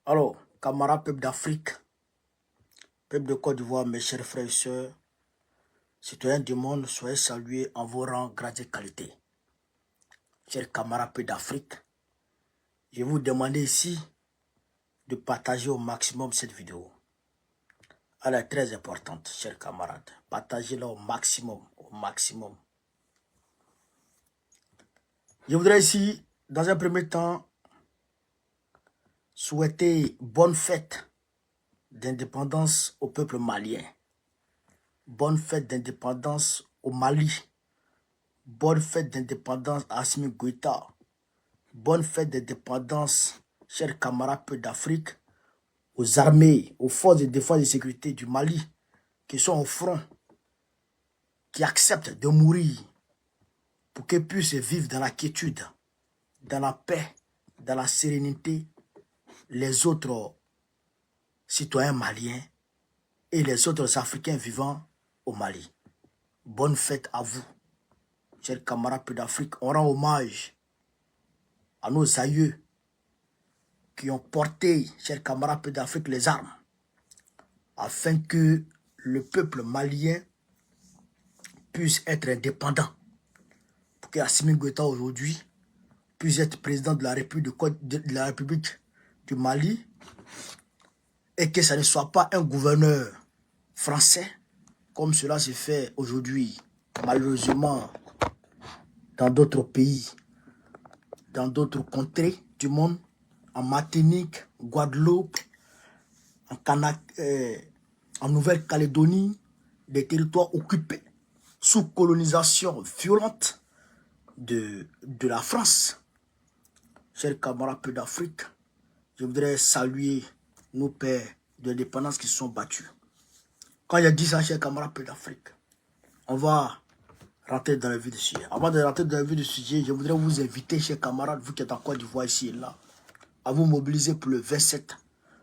Alors, camarades peuple d'Afrique, peuple de Côte d'Ivoire, mes chers frères et sœurs, citoyens du monde, soyez salués en vos rangs, grades et qualités. Chers camarades peuple d'Afrique, je vais vous demander ici de partager au maximum cette vidéo. Elle est très importante, chers camarades. Partagez-la au maximum, au maximum. Je voudrais ici, dans un premier temps, souhaiter bonne fête d'indépendance au peuple malien. Bonne fête d'indépendance au Mali. Bonne fête d'indépendance à Assimi Goïta. Bonne fête d'indépendance, chers camarades peu d'Afrique, aux armées, aux forces de défense et de sécurité du Mali, qui sont au front, qui acceptent de mourir pour qu'ils puissent vivre dans la quiétude, dans la paix, dans la sérénité, les autres citoyens maliens et les autres Africains vivant au Mali. Bonne fête à vous, chers camarades peu d'Afrique. On rend hommage à nos aïeux qui ont porté, chers camarades peu d'Afrique, les armes, afin que le peuple malien puisse être indépendant. Pour que Assimi Goïta aujourd'hui puisse être président de la République du Mali et que ça ne soit pas un gouverneur français comme cela se fait aujourd'hui malheureusement dans d'autres pays, dans d'autres contrées du monde, en Martinique, Guadeloupe, en Nouvelle-Calédonie, des territoires occupés sous colonisation violente de la France. Chers camarades peu d'Afrique, je voudrais saluer nos pères de l'indépendance qui se sont battus. Quand il y a 10 ans, chers camarades peu d'Afrique, on va rentrer dans le vif du sujet. Avant de rentrer dans le vif du sujet, je voudrais vous inviter, chers camarades, vous qui êtes en Côte d'Ivoire ici et là, à vous mobiliser pour le 27.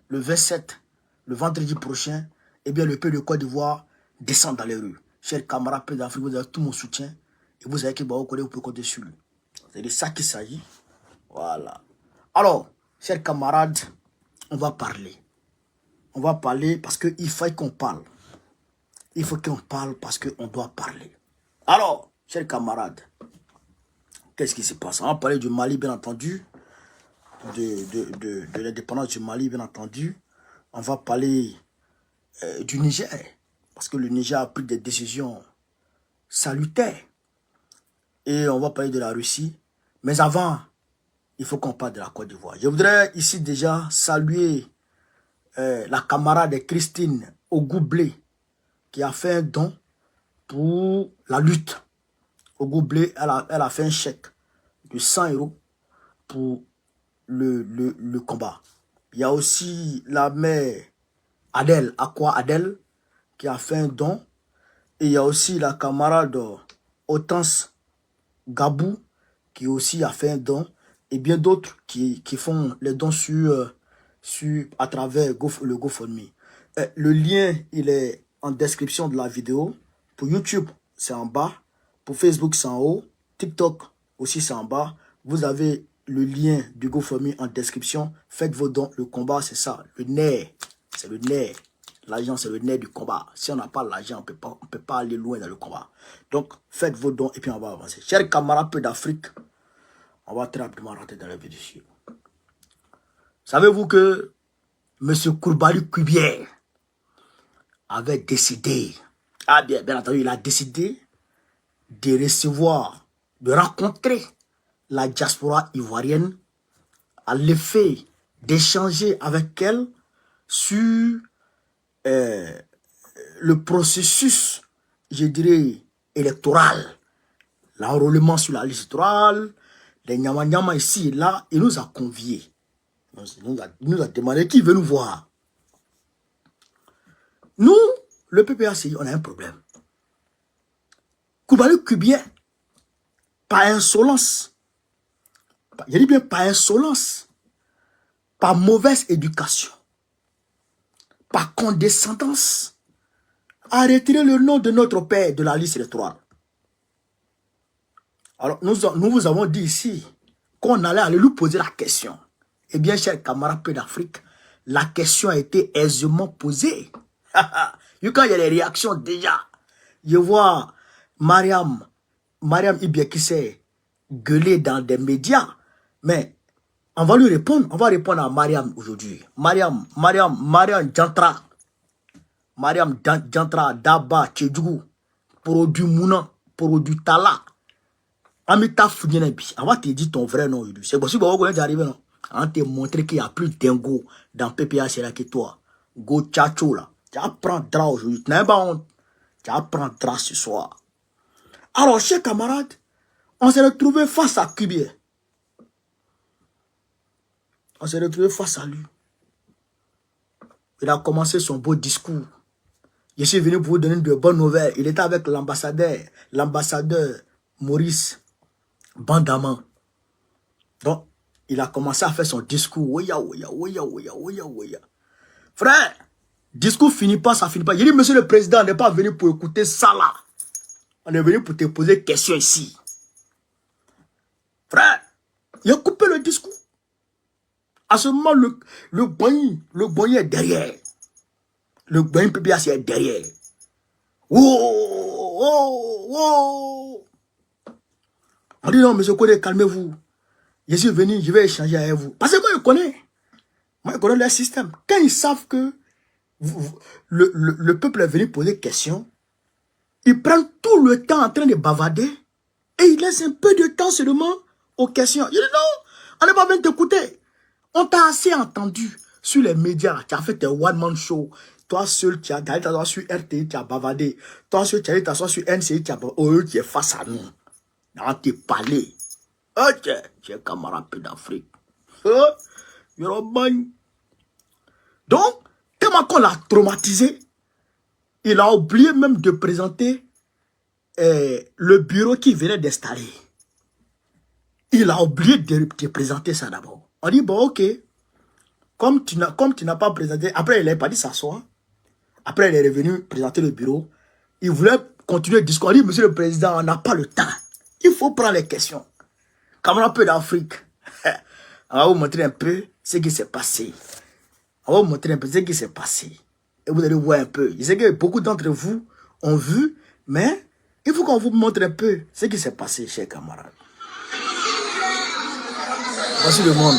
Le 27, le vendredi prochain, eh bien, le peuple de Côte d'Ivoire descend dans les rues. Chers camarades peu d'Afrique, vous avez tout mon soutien. Et vous savez que vous pouvez compter sur lui. C'est de ça qu'il s'agit. Voilà. Alors, chers camarades, on va parler. On va parler parce qu'il faut qu'on parle. Il faut qu'on parle parce qu'on doit parler. Alors, chers camarades, qu'est-ce qui se passe? On va parler du Mali, bien entendu. De l'indépendance du Mali, bien entendu. On va parler du Niger. Parce que le Niger a pris des décisions salutaires. Et on va parler de la Russie. Mais avant, il faut qu'on parle de la Côte d'Ivoire. Je voudrais ici déjà saluer la camarade Christine Ogoublé qui a fait un don pour la lutte. Ogoublé, elle a fait un chèque de 100 € pour le combat. Il y a aussi la mère Adèle, Aqua Adèle, qui a fait un don. Et il y a aussi la camarade Hortense Gabou, qui aussi a fait un don, et bien d'autres qui font les dons à travers le GoFundMe. Le lien, il est en description de la vidéo. Pour YouTube, c'est en bas. Pour Facebook, c'est en haut. TikTok aussi, c'est en bas. Vous avez le lien du GoFundMe en description. Faites vos dons. Le combat, c'est ça. Le nerf. C'est le nerf. L'argent, c'est le nerf du combat. Si on n'a pas l'argent, on ne peut pas aller loin dans le combat. Donc, faites vos dons et puis on va avancer. Chers camarades peu d'Afrique, on va très rapidement rentrer dans la vidéo. Savez-vous que M. Koulibaly Kubier avait décidé, bien entendu, il a décidé de recevoir, de rencontrer la diaspora ivoirienne à l'effet d'échanger avec elle sur le processus, je dirais, électoral, l'enrôlement sur la liste électorale, les nyama ici et là. Il nous a conviés. Il nous a demandé qui veut nous voir. Nous, le PPACI, on a un problème. Koulibaly Kubier, par insolence, je dis bien par insolence, par mauvaise éducation, par condescendance, a retiré le nom de notre père de la liste électorale. Alors, nous vous avons dit ici qu'on allait lui poser la question. Eh bien, chers camarades peu d'Afrique, la question a été aisément posée. Quand il y a des réactions déjà, je vois Mariam Ibia qui s'est gueulé dans des médias, mais on va lui répondre, on va répondre à Mariam aujourd'hui. Mariam Jantra. Mariam Jantra, Daba, Tchedjougou, produit Mouna, produit Tala. Amita Foudinebi, on va te dire ton vrai nom aujourd'hui. C'est possible que vous arriver, non? On va te montrer qu'il y a plus d'ingo dans PPA, c'est là que toi. Go Tchacho là. Tu apprends drap aujourd'hui. Tu n'as pas honte. Tu apprends drap ce soir. Alors, chers camarades, on s'est retrouvé face à Kubier. On s'est retrouvé face à lui. Il a commencé son beau discours. Je suis venu pour vous donner de bonnes nouvelles. Il était avec l'ambassadeur Maurice Bandaman. Donc, il a commencé à faire son discours. Ouya. Frère, discours finit pas, ça finit pas. Il dit, monsieur le président, on n'est pas venu pour écouter ça là. On est venu pour te poser des questions ici. Frère, il a coupé le discours. À ce moment, le Boigny est derrière. Le Boigny PPA, c'est derrière. Oh. On dit non, monsieur Kodé, calmez-vous. Je suis venu, je vais échanger avec vous. Parce que moi, je connais leur système. Quand ils savent que le peuple est venu poser des questions, ils prennent tout le temps en train de bavarder et ils laissent un peu de temps seulement aux questions. Ils disent non, on n'est pas venu t'écouter. On t'a assez entendu sur les médias. Tu as fait tes one-man show. Toi seul, tu as allé t'asseoir sur RTI, tu as bavardé. Toi seul, tu as allé t'asseoir sur NCI, tu as bavardé. Oh, tu es face à nous. Dans tes palais. Ok, tu es camarade d'Afrique. Donc, tellement qu'on l'a traumatisé, il a oublié même de présenter le bureau qu'il venait d'installer. Il a oublié de présenter ça d'abord. On dit, bon, ok, comme tu n'as pas présenté, après il n'a pas dit s'asseoir, après il est revenu présenter le bureau, il voulait continuer le discours. On dit, monsieur le président, on n'a pas le temps, il faut prendre les questions. Comme un peu d'Afrique, on va vous montrer un peu ce qui s'est passé. On va vous montrer un peu ce qui s'est passé. Et vous allez voir un peu. Je sais que beaucoup d'entre vous ont vu, mais il faut qu'on vous montre un peu ce qui s'est passé, chers camarades. Voici le monde.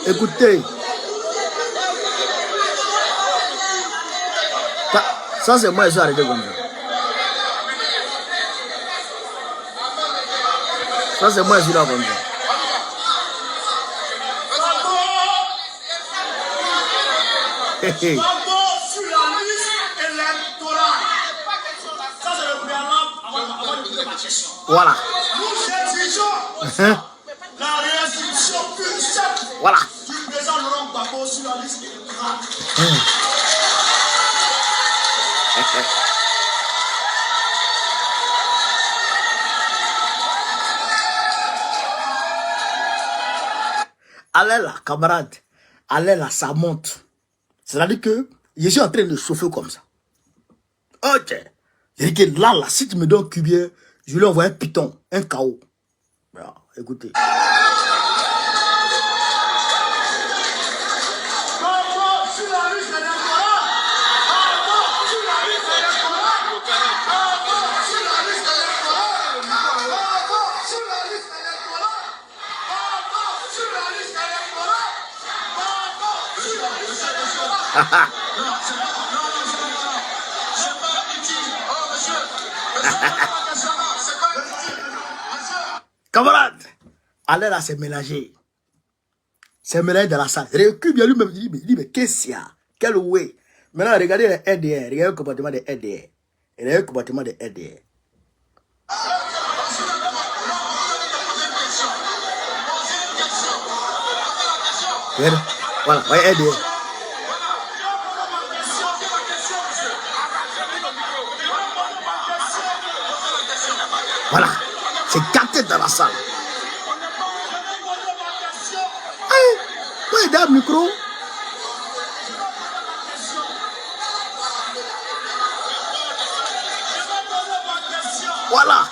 Écoutez. Ça, c'est moi, je suis arrêté comme ça. Ça, c'est moi, je suis là comme ça. Voilà. La restriction pure voilà. Du président Laurent Gbagbo sur la liste électorale. Allez là, camarade. Allez là, ça monte. C'est-à-dire que je suis en train de chauffer comme ça. Ok. C'est-à-dire que là, si tu me donnes Kubier, je lui envoie un piton, un chaos. Voilà, écoutez. Camarade, allez là, c'est mélangé. C'est mélangé dans la salle. Recule bien lui-même, il dit, mais qu'est-ce qu'il y a? Quel way? Maintenant, regardez les RDR, regardez le comportement des RDR. Regardez le comportement des RDR. Voilà, voyez RDR. Voilà, c'est gâté dans la salle. Oui, dans le micro. Voilà.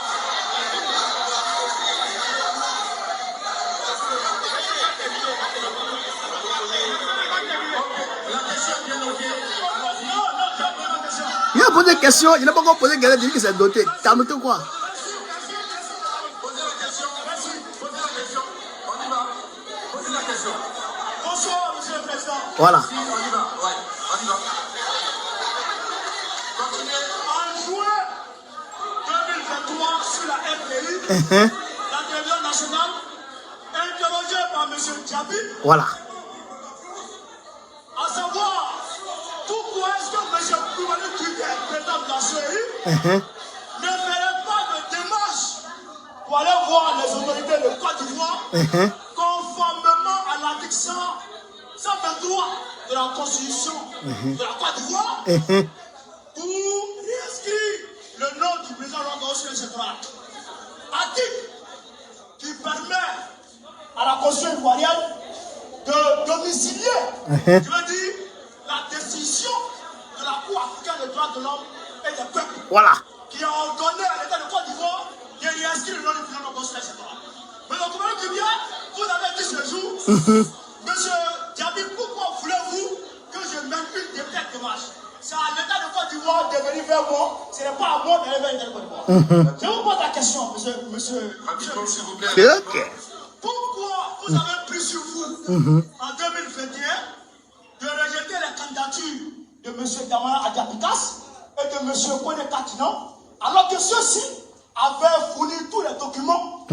Il a posé des questions, il n'a pas encore posé une question, il dit que c'est doté. T'as noté quoi? Bonsoir, monsieur le président. Voilà. Si, on y va, ouais, on y va. Continuez. En juin 2023, sur la RTI, la télévision nationale, interrogée par monsieur Djabi, Voilà. à savoir pourquoi est-ce que monsieur Koulibaly, qui est président de la CEI, ne ferait pas de démarche pour aller voir les autorités de Côte d'Ivoire, conformément à l'article 123 de la Constitution de la Côte d'Ivoire, pour réinscrire le nom du président de la Constitution électorale. Article qui permet à la Constitution ivoirienne de domicilier, je veux dire, la décision de la Cour africaine des droits de l'homme et des peuples. Voilà. Qui a ordonné à l'État de Côte d'Ivoire de réinscrire le nom du président de la Constitution électorale. Mais donc, comment tu viens, vous avez dit ce jour, monsieur Djabi, pourquoi voulez-vous que je mette une démarche? C'est à l'État de Côte d'Ivoire de venir vers moi, ce n'est pas à moi d'aller vers l'État de Côte d'Ivoire. Je vous pose la question, monsieur, s'il vous plaît. Ok. Pourquoi vous avez pris sur vous, en 2021, de rejeter les candidatures de monsieur Damara Adiapikas et de monsieur Kone Katinan, alors que ceux-ci avaient fourni tous les documents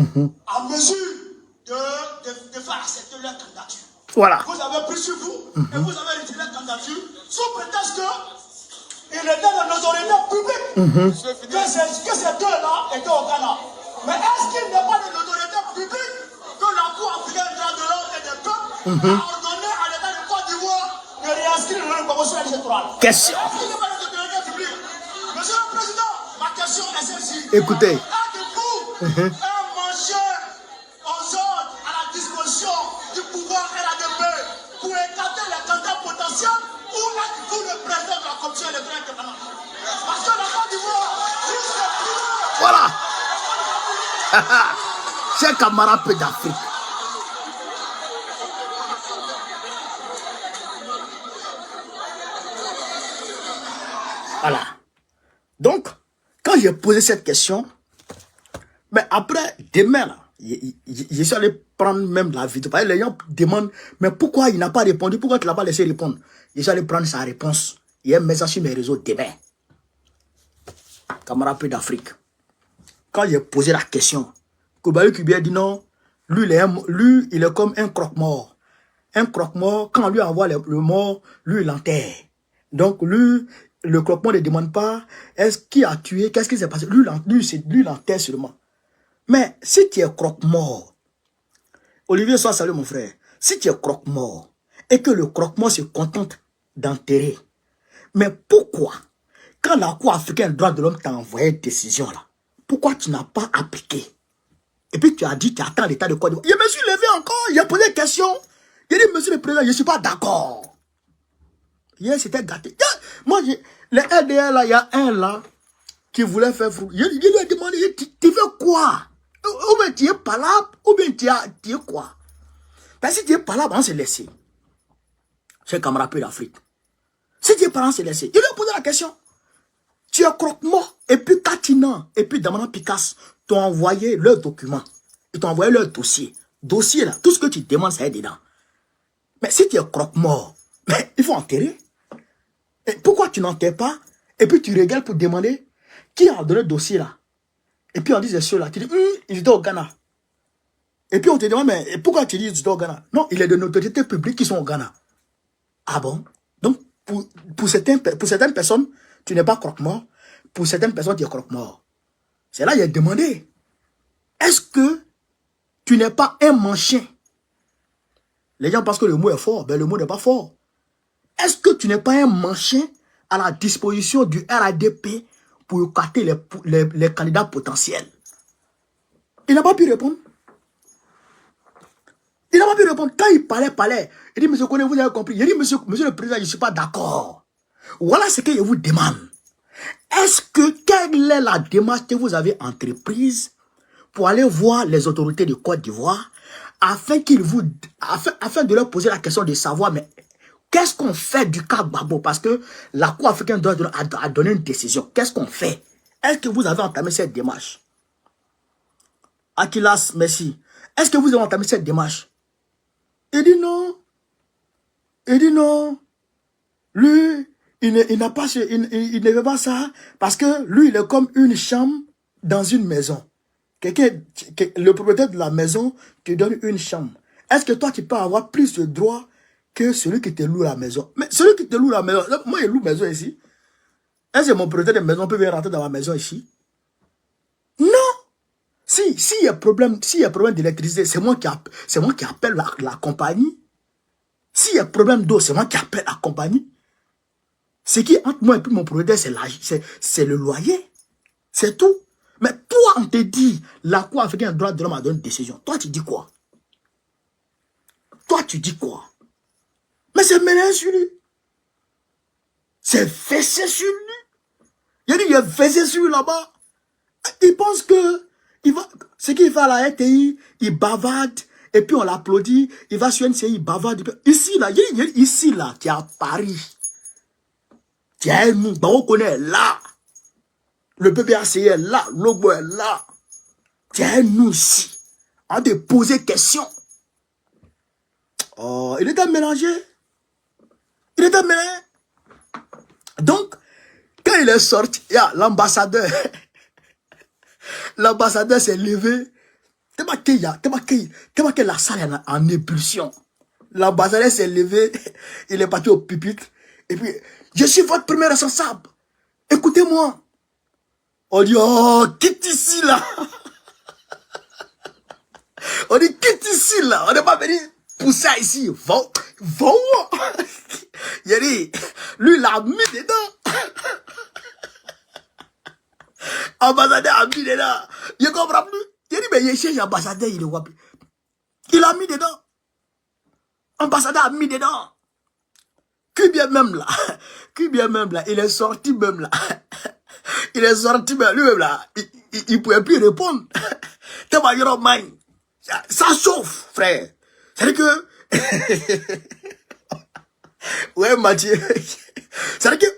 à mesure de faire accepter leur candidature? Voilà. Vous avez pris sur vous et vous avez retiré la candidature sous prétexte qu'il était de l'autorité publique que ces deux-là étaient au Ghana. Mais est-ce qu'il n'est pas de l'autorité publique que la Cour africaine des droits de l'homme et des peuples a ordonné à l'État de Côte d'Ivoire de réinscrire le nom de la Constitution électorale? Question. Est-ce qu'il n'est pas de l'autorité publique? Monsieur le Président, ma question est celle-ci. Écoutez. Êtes-vous un mangeur aux ordres à la disposition du pouvoir RADP pour écarter les candidats potentiels, ou êtes-vous le président de la commission électorale indépendante? Parce que la Côte d'Ivoire risque plus. Voilà. Chers camarades peu d'Afrique. Voilà. Donc, quand j'ai posé cette question, mais après, demain, là, je suis allé prendre même la vidéo. Parce que les gens demandent, mais pourquoi il n'a pas répondu? Pourquoi tu ne l'as pas laissé répondre? Je suis allé prendre sa réponse. Il y a un message sur mes réseaux demain. Camarade peu d'Afrique. Quand j'ai posé la question, Koulibaly Kubi a dit non, lui, il est comme un croque-mort. Un croque-mort, quand lui envoie le mort, lui, il l'enterre. Donc, lui, le croque-mort ne demande pas, est-ce qui a tué, qu'est-ce qui s'est passé? Lui, il l'enterre seulement. Mais si tu es croque-mort, Olivier, sois salut mon frère, si tu es croque-mort, et que le croque-mort se contente d'enterrer, mais pourquoi, quand la Cour africaine des droits de l'homme t'a envoyé une décision là, pourquoi tu n'as pas appliqué? Et puis tu as dit, tu attends l'État de Côte d'Ivoire. Je me suis levé encore, j'ai posé une question. J'ai dit, monsieur le président, je ne suis pas d'accord. Hier, c'était gâté. Moi, les LDR là, il y a un là qui voulait faire fou. Je lui ai demandé, tu fais quoi? Ou bien tu es pas là, ou bien tu es quoi? Parce que si tu es pas là, on s'est laissé. C'est comme rappel d'Afrique. Si tu es pas là, on s'est laissé. Il lui a posé la question. Tu es croque-mort, et puis Katina, et puis Damana Picasso t'ont envoyé leurs documents. Ils t'ont envoyé leur dossier. Dossier là, tout ce que tu demandes, ça est dedans. Mais si tu es croque-mort, mais il faut enterrer. Et pourquoi tu n'enterres pas? Et puis tu regardes pour demander qui a donné le dossier là. Et puis on dit c'est ceux-là. Tu dis, ils étaient au Ghana. Et puis on te demande, mais pourquoi tu dis qu'ils étaient au Ghana? Non, il est de nos autorités publiques qui sont au Ghana. Ah bon? Donc, pour certaines personnes, tu n'es pas croque-mort. Pour certaines personnes, tu es croque-mort. C'est là qu'il a demandé. Est-ce que tu n'es pas un manchin? Les gens pensent que le mot est fort. Ben, le mot n'est pas fort. Est-ce que tu n'es pas un manchin à la disposition du RADP pour écarter les candidats potentiels? Il n'a pas pu répondre. Il n'a pas pu répondre. Quand il parlait, il dit, monsieur Kone, vous avez compris. Il dit, monsieur le président, je ne suis pas d'accord. Voilà ce que je vous demande. Quelle est la démarche que vous avez entreprise pour aller voir les autorités de Côte d'Ivoire afin de leur poser la question de savoir, mais qu'est-ce qu'on fait du cas Gbagbo? Parce que la Cour africaine a donné une décision. Qu'est-ce qu'on fait? Est-ce que vous avez entamé cette démarche? Akilas, merci. Est-ce que vous avez entamé cette démarche? Il dit non. Il dit non. Lui, il ne veut pas ça parce que lui, il est comme une chambre dans une maison. Le propriétaire de la maison te donne une chambre. Est-ce que toi, tu peux avoir plus de droits que celui qui te loue la maison? Mais celui qui te loue la maison, moi, il loue la maison ici. Est-ce que mon propriétaire de maison peut venir rentrer dans ma maison ici? Non. S'il y a problème d'électricité, c'est moi qui appelle la compagnie. S'il y a problème d'eau, c'est moi qui appelle la compagnie. Ce qui est entre moi et puis mon propriétaire, c'est le loyer. C'est tout. Mais toi, on te dit, la Cour africaine des droits de l'homme a donné une décision. Toi, tu dis quoi? Toi, tu dis quoi? Mais c'est mélangé sur lui. C'est fessé sur lui. Il a dit, il est fessé sur lui là-bas. Il pense que ce qu'il fait à la RTI, il bavarde, et puis on l'applaudit, il va sur NCI, il bavarde. Ici, là, ici, là, qui est à Paris. Tiens, nous, on connaît là. Le PPAC est là, le logo est là. Tiens, nous ici. On te poser question. Oh, il était mélangé. Il était mélangé. Donc, quand il est sorti, il y a l'ambassadeur. L'ambassadeur s'est levé. Tellement que la salle est en ébullition. L'ambassadeur s'est levé. Il est parti au pupitre. Et puis, je suis votre premier responsable. Écoutez-moi. On dit, oh, quitte ici, là. On dit, quitte ici, là. On n'est pas venu pousser ici. Va. Il a dit, lui, il a mis dedans. Ambassadeur a mis dedans. Je ne comprends plus. Il a dit, mais il cherche ambassadeur, il ne voit plus. Il a mis dedans. Ambassadeur a mis dedans. Que bien même là. Il est sorti même là. Il est sorti même lui-même là. Il ne pouvait plus répondre. Ça chauffe, frère. C'est-à-dire que... ouais, Mathieu. C'est-à-dire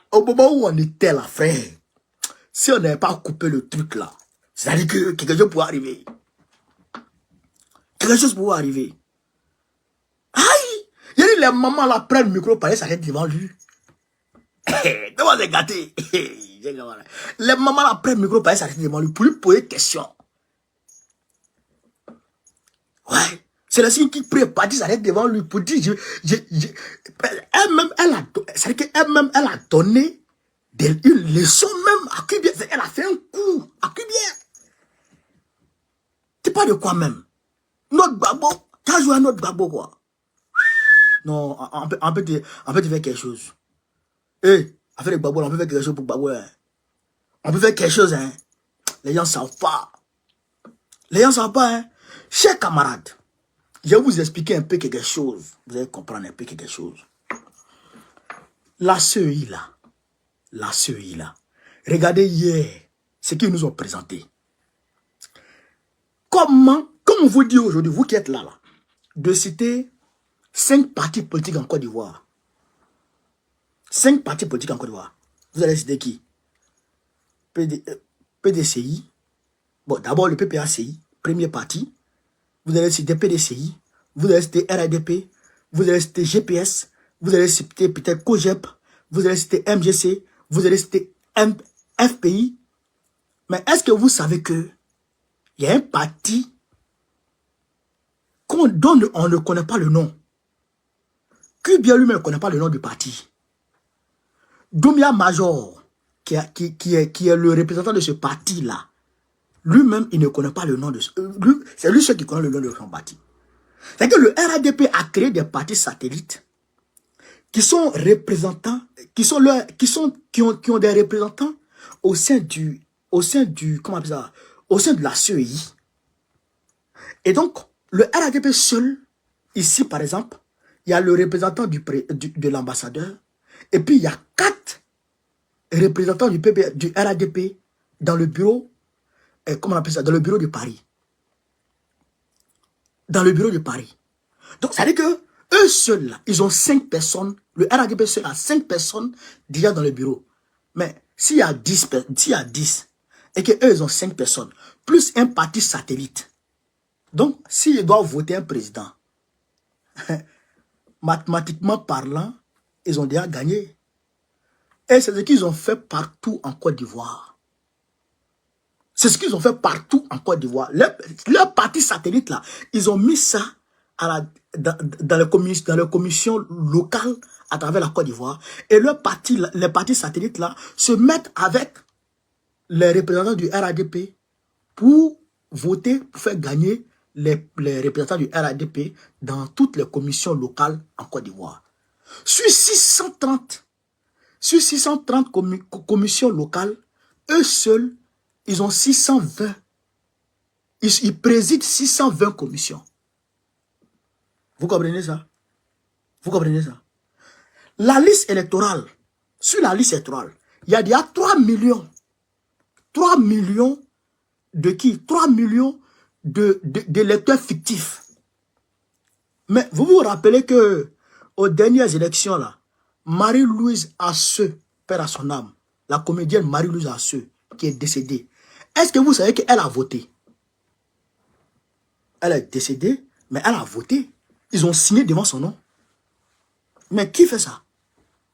qu'au moment où on était là, frère, si on n'avait pas coupé le truc là, c'est-à-dire que quelque chose pourrait arriver. Quelque chose pourrait arriver. Aïe! Il y a dit, les mamans là prennent le micro, parler, s'arrêtent devant lui. Comment c'est gâté? Les mamans là prennent le micro, parler, s'arrêtent devant lui pour lui poser des questions. Ouais. C'est le signe qui prépare, dit, s'arrête devant lui pour dire, elle-même, elle a donné une leçon même à Kubier. Elle a fait un coup à Kubier. Tu parles de quoi même? Notre Gbagbo, tu as joué à notre Gbagbo quoi? Non, on peut te faire quelque chose. Affaire de Gbagbo, on peut faire quelque chose pour Gbagbo. Hein. On peut faire quelque chose, hein. Les gens ne savent pas. Les gens ne savent pas, hein. Chers camarades, je vais vous expliquer un peu quelque chose. Vous allez comprendre un peu quelque chose. La CEI là. Regardez hier ce qu'ils nous ont présenté. Comme on vous dit aujourd'hui, vous qui êtes là, de citer 5 partis politiques en Côte d'Ivoire. 5 partis politiques en Côte d'Ivoire. Vous allez citer qui? PDCI. Bon, d'abord le PPACI, premier parti. Vous allez citer PDCI. Vous allez citer RADP. Vous allez citer GPS. Vous allez citer peut-être COGEP. Vous allez citer MGC. Vous allez citer FPI. Mais est-ce que vous savez que il y a un parti dont on ne connaît pas le nom? Kubier lui-même ne connaît pas le nom du parti. Doumbia Major, qui est le représentant de ce parti-là, lui-même, il ne connaît pas le nom de ce... C'est lui seul qui connaît le nom de son parti. C'est-à-dire que le RADP a créé des partis satellites qui sont représentants, qui ont des représentants au sein comment on appelle ça, au sein de la CEI. Et donc, le RADP seul, ici par exemple, il y a le représentant de l'ambassadeur, et puis il y a 4 représentants du PP, du RADP dans le bureau, comment on appelle ça, dans le bureau de Paris. Dans le bureau de Paris. Donc, ça veut dire que eux seuls, là, ils ont 5 personnes. Le RADP seul a 5 personnes déjà dans le bureau. Mais s'il y a 10, et que eux, ils ont 5 personnes, plus un parti satellite. Donc, s'ils doivent voter un président, mathématiquement parlant, ils ont déjà gagné. Et c'est ce qu'ils ont fait partout en Côte d'Ivoire. C'est ce qu'ils ont fait partout en Côte d'Ivoire. Leur parti satellite, là, ils ont mis ça dans les commissions locales à travers la Côte d'Ivoire. Et les partis satellites, là, se mettent avec les représentants du RADP pour voter, pour faire gagner les représentants du RADP dans toutes les commissions locales en Côte d'Ivoire. Sur 630 commissions locales, eux seuls, ils ont 620. Ils président 620 commissions. Vous comprenez ça? Vous comprenez ça? La liste électorale, sur la liste électorale, il y a déjà 3 millions. 3 millions de qui? 3 millions d'électeurs fictifs. Mais vous vous rappelez que aux dernières élections, là, Marie-Louise Asseux, père à son âme, la comédienne Marie-Louise Asseux, qui est décédée, est-ce que vous savez qu'elle a voté? Elle est décédée, mais elle a voté. Ils ont signé devant son nom. Mais qui fait ça?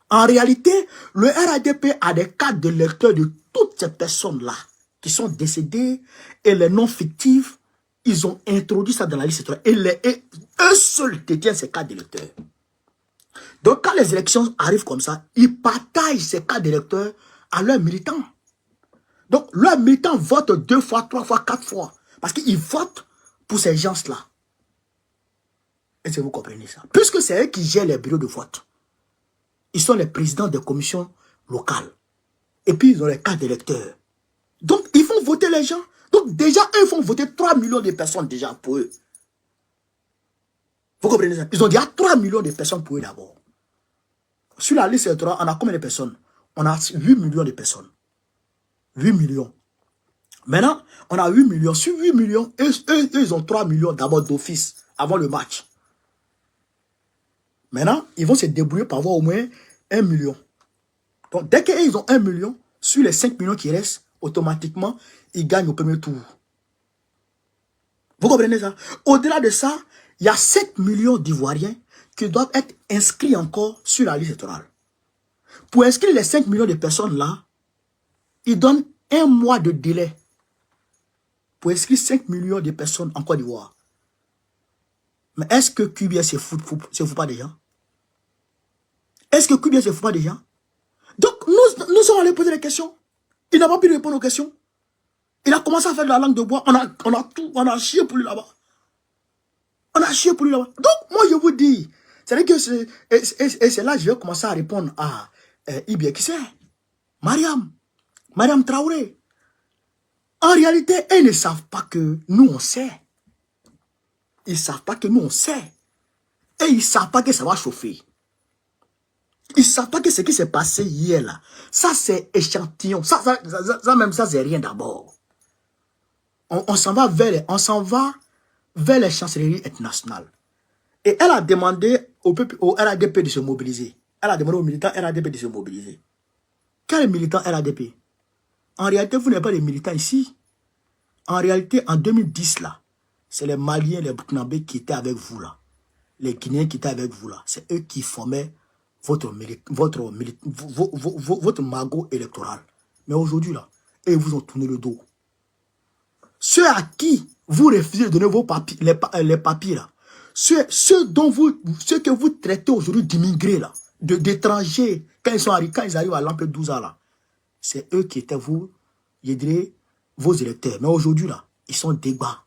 En réalité, le RADP a des cartes de lecteurs de toutes ces personnes-là qui sont décédées et les noms fictifs, ils ont introduit ça dans la liste électorale. Et eux seuls détiennent ces cartes d'électeurs. Donc, quand les élections arrivent comme ça, ils partagent ces cartes d'électeurs à leurs militants. Donc, leurs militants votent 2 fois, 3 fois, 4 fois. Parce qu'ils votent pour ces gens-là. Est-ce que vous comprenez ça? Puisque c'est eux qui gèrent les bureaux de vote. Ils sont les présidents des commissions locales. Et puis, ils ont les cartes d'électeurs. Donc, ils font voter les gens. Donc, déjà, eux, ils font voter 3 millions de personnes déjà pour eux. Vous comprenez ça? Ils ont déjà 3 millions de personnes pour eux d'abord. Sur la liste électorale, on a combien de personnes? On a 8 millions de personnes. 8 millions. Maintenant, on a 8 millions. Sur 8 millions, eux, ils ont 3 millions d'abord d'office avant le match. Maintenant, ils vont se débrouiller pour avoir au moins 1 million. Donc, dès qu'ils ont 1 million, sur les 5 millions qui restent, automatiquement, ils gagnent au premier tour. Vous comprenez ça? Au-delà de ça, il y a 7 millions d'Ivoiriens qui doivent être inscrits encore sur la liste électorale. Pour inscrire les 5 millions de personnes là, ils donnent 1 mois de délai pour inscrire 5 millions de personnes en Côte d'Ivoire. Mais est-ce que QBS se fout pas des gens? Est-ce que QBS se fout pas des gens? Donc, nous sommes allés poser des questions. Il n'a pas pu répondre aux questions. Il a commencé à faire de la langue de bois. On a chié pour lui là-bas. On a chié pour lui là-bas. Donc, moi, je vous dis, c'est que c'est là que je vais commencer à répondre à Ibia qui c'est Mariam Traoré. En réalité, ils ne savent pas que nous, on sait. Ils ne savent pas que nous, on sait. Et ils ne savent pas que ça va chauffer. Ils ne savent pas que ce qui s'est passé hier, là, ça, c'est échantillon. Ça, c'est rien d'abord. On s'en va vers les chancelleries internationales. Et elle a demandé au RADP de se mobiliser. Elle a demandé aux militants RADP de se mobiliser. Quels militants RADP? En réalité, vous n'avez pas de militants ici. En réalité, en 2010, là, c'est les Maliens, les Burkinabés qui étaient avec vous, là. Les Guinéens qui étaient avec vous, là. C'est eux qui formaient votre magot électoral. Mais aujourd'hui, là, ils vous ont tourné le dos. Ceux à qui vous refusez de donner vos papiers, les papiers, là, ceux que vous traitez aujourd'hui d'immigrés, là, d'étrangers, quand ils arrivent à Lampedusa, là, c'est eux qui étaient je dirais, vos électeurs. Mais aujourd'hui, là, ils sont débats.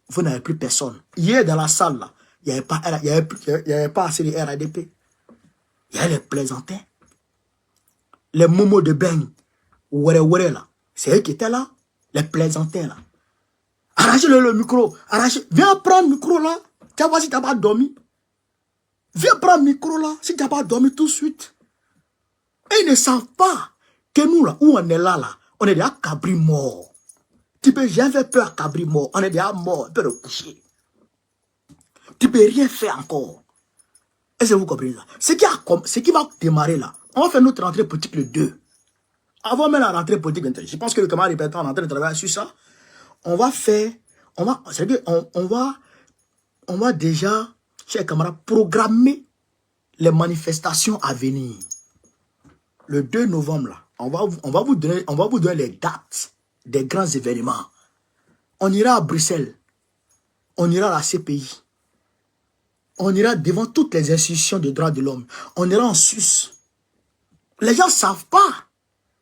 Vous n'avez plus personne. Hier, dans la salle, là, il n'y avait pas assez de RADP. Il y avait les plaisantins. Les momos de beigne. Ouare, là. C'est eux qui étaient là. Les plaisantins, là. Arrachez le micro. Viens prendre le micro, là. Tu vas voir si tu n'as pas dormi. Viens prendre le micro, là. Si tu n'as pas dormi tout de suite. Et ils ne savent pas Que nous, là, où on est là, on est déjà cabri mort. Tu peux jamais faire peur à cabri mort. On est déjà mort, on peut le coucher. Tu peux rien faire encore. Est-ce que vous comprenez ça? Ce qui va démarrer là, on va faire notre rentrée politique le 2. Avant même la rentrée politique, je pense que le camarade répétant est en train de travailler sur ça. On va faire, on va déjà, chers camarades, programmer les manifestations à venir. Le 2 novembre, là, on va vous donner les dates des grands événements. On ira à Bruxelles. On ira à la CPI. On ira devant toutes les institutions de droits de l'homme. On ira en Suisse. Les gens ne savent pas.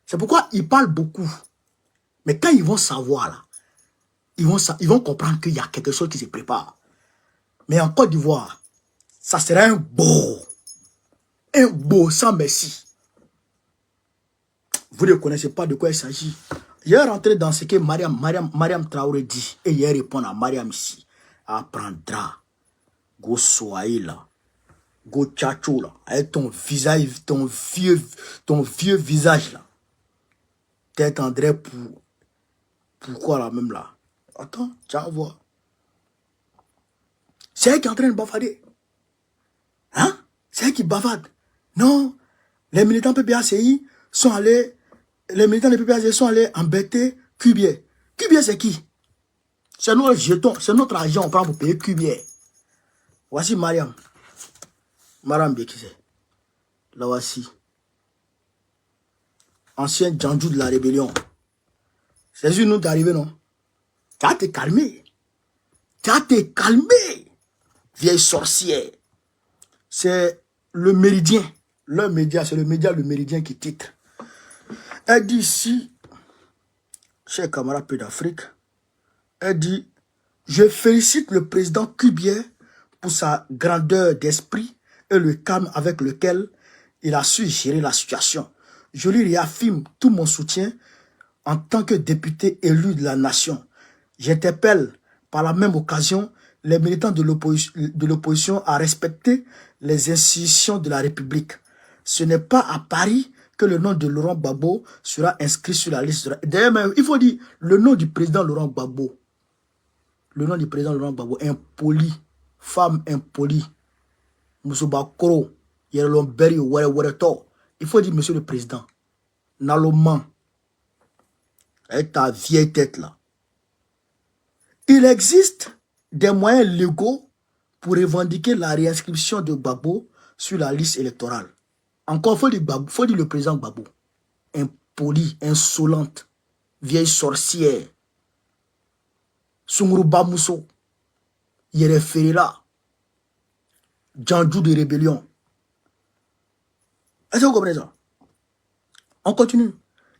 C'est pourquoi ils parlent beaucoup. Mais quand ils vont savoir, là, ils vont comprendre qu'il y a quelque chose qui se prépare. Mais en Côte d'Ivoire, ça sera un beau sans merci. Vous ne connaissez pas de quoi il s'agit. Je vais rentrer dans ce que Mariam Traoré dit. Et je vais répondre à Mariam ici. Apprendra. Go soyez là. Go tchacho là. Avec ton visage, ton vieux visage là. Tête André pourquoi là même là? Attends, tu vas voir. C'est elle qui est en train de bavarder. Hein? C'est elle qui bavarde. Non. Les militants PPACI sont allés. Les militants de PPACI sont allés embêter Cubier. Cubier c'est qui? C'est notre jeton, c'est notre argent, on prend pour payer Cubier. Voici Mariam. Mariam qui c'est? Là voici. Ancien Djandjou de la rébellion. C'est une nous arrivé, non? Tu as te calmer. Tu as te calmer. Vieille sorcière. C'est le Méridien. Le média, c'est le Méridien qui titre. Elle dit ici, chers camarades peu d'Afrique, elle dit, je félicite le président Cubier pour sa grandeur d'esprit et le calme avec lequel il a su gérer la situation. Je lui réaffirme tout mon soutien en tant que député élu de la nation. J'interpelle par la même occasion les militants de l'opposition à respecter les institutions de la République. Ce n'est pas à Paris que le nom de Laurent Gbagbo sera inscrit sur la liste. D'ailleurs, il faut dire le nom du président Laurent Gbagbo. Le nom du président Laurent Gbagbo, impoli, femme impolie, Moussouba-Koro, Yerlomberi, Werewereto. Il faut dire monsieur le président, Naloman, avec ta vieille tête là. Il existe des moyens légaux pour revendiquer la réinscription de Gbagbo sur la liste électorale. Encore, faut dire le président Gbagbo. Impoli, insolente, vieille sorcière. Sungruba Mousso, Yere Ferreira, Djandjou de rébellion. Est-ce que vous comprenez ça? On continue.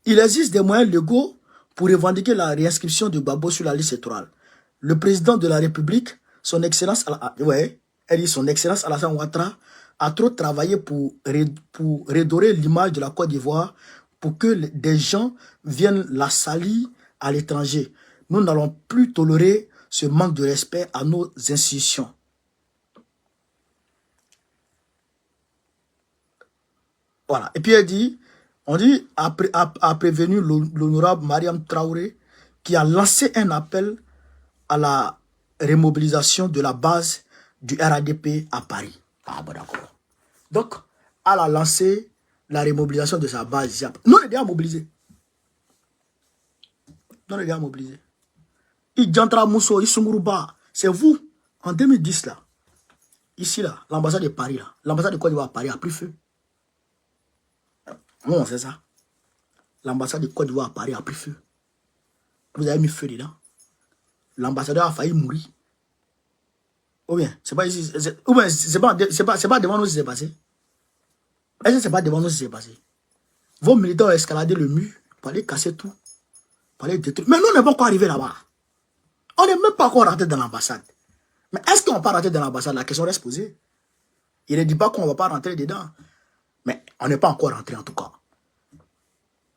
Il existe des moyens légaux pour revendiquer la réinscription de Gbagbo sur la liste électorale. Le président de la République, son excellence Alassane Ouattara, a trop travaillé pour redorer l'image de la Côte d'Ivoire pour que des gens viennent la salir à l'étranger. Nous n'allons plus tolérer ce manque de respect à nos institutions. Voilà. Et puis elle dit, a prévenu l'honorable Mariam Traoré qui a lancé un appel à la remobilisation de la base du RADP à Paris. Ah bon d'accord. Donc, elle a lancé la remobilisation de sa base ici. Nous, on est déjà mobilisés. Nous, on est déjà mobilisés. Idjantra Mousso, Isungourouba, c'est vous, en 2010 là, ici là, l'ambassade de Paris là, l'ambassade de Côte d'Ivoire à Paris a pris feu. Nous, on sait ça. L'ambassade de Côte d'Ivoire à Paris a pris feu. Vous avez mis feu dedans. L'ambassadeur a failli mourir. Ou bien, c'est pas ici, ou bien, c'est pas devant nous que c'est passé. Est-ce que c'est pas devant nous que c'est passé? Vos militaires ont escaladé le mur pour aller casser tout, pour aller détruire. Mais nous, on n'est pas encore arrivé là-bas. On n'est même pas encore rentré dans l'ambassade. Mais est-ce qu'on va pas rentrer dans l'ambassade? La question reste posée. Il ne dit pas qu'on ne va pas rentrer dedans. Mais on n'est pas encore rentré en tout cas.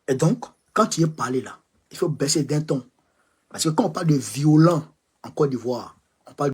Et donc, quand tu es parlé là, il faut baisser d'un ton. Parce que quand on parle de violent en Côte d'Ivoire, on parle